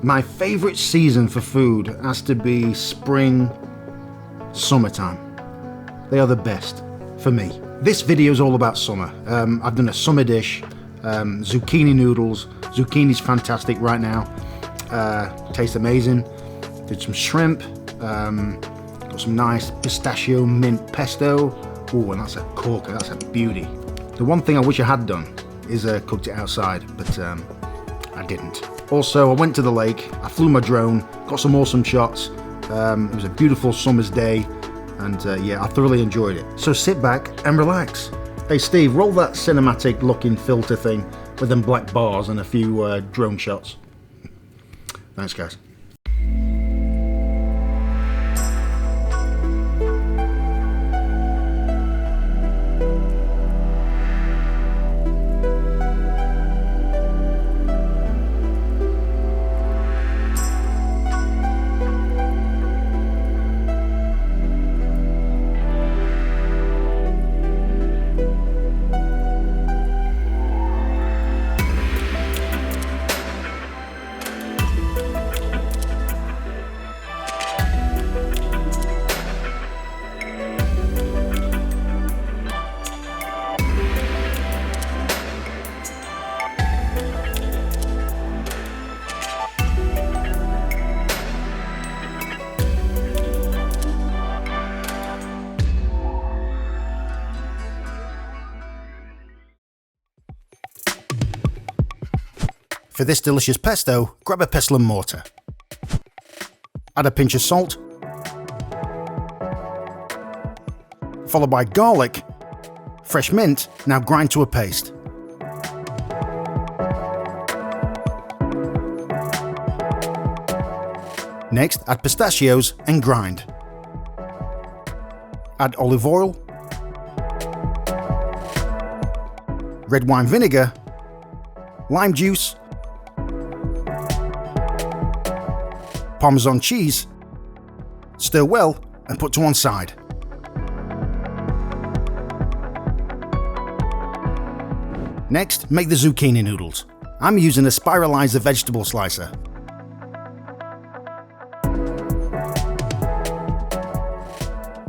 My favourite season for food has to be spring, summertime. They are the best for me. This video is all about summer. I've done a summer dish, zucchini noodles. Zucchini's fantastic right now. Tastes amazing. Did some shrimp. Got some nice pistachio mint pesto. Oh, and that's a corker. That's a beauty. The one thing I wish I had done is cooked it outside, but I didn't. Also, I went to the lake. I flew my drone. Got some awesome shots. It was a beautiful summer's day. And yeah, I thoroughly enjoyed it. So sit back and relax. Hey Steve, roll that cinematic looking filter thing with them black bars and a few drone shots. Thanks guys. For this delicious pesto, grab a pestle and mortar. Add a pinch of salt, followed by garlic, fresh mint, now grind to a paste. Next, add pistachios and grind. Add olive oil, red wine vinegar, lime juice, Parmesan cheese, stir well and put to one side. Next, make the zucchini noodles. I'm using a spiralizer vegetable slicer.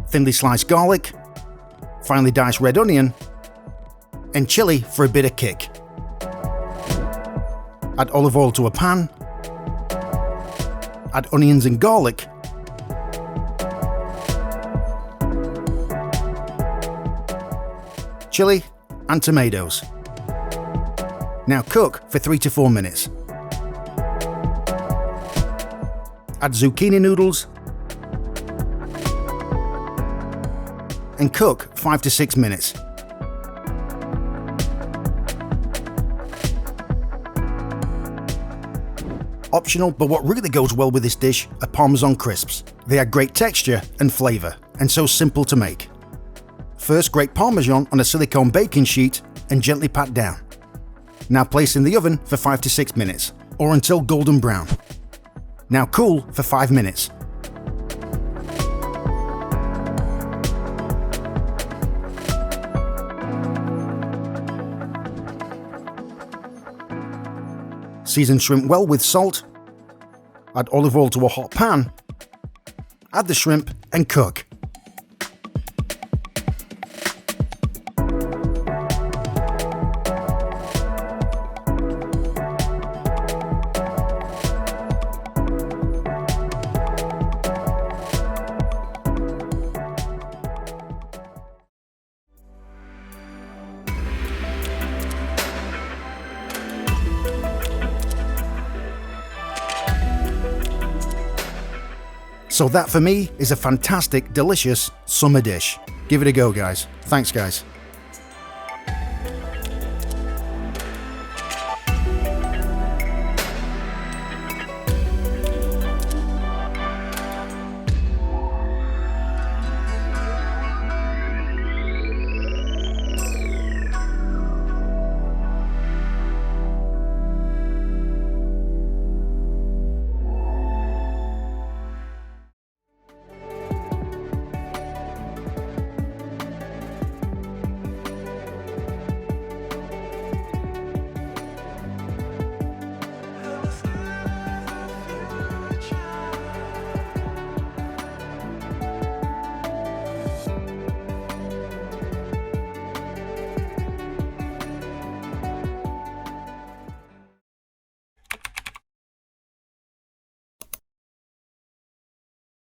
Thinly sliced garlic, finely diced red onion, and chili for a bit of kick. Add olive oil to a pan. Add onions and garlic. Chili and tomatoes. Now cook for 3 to 4 minutes. Add zucchini noodles and cook 5 to 6 minutes. Optional, but what really goes well with this dish are Parmesan Crisps. They add great texture and flavour, and so simple to make. First, grate Parmesan on a silicone baking sheet and gently pat down. Now place in the oven for 5 to 6 minutes, or until golden brown. Now cool for 5 minutes. Season shrimp well with salt. Add olive oil to a hot pan. Add the shrimp and cook. So that for me is a fantastic, delicious summer dish. Give it a go, guys. Thanks, guys.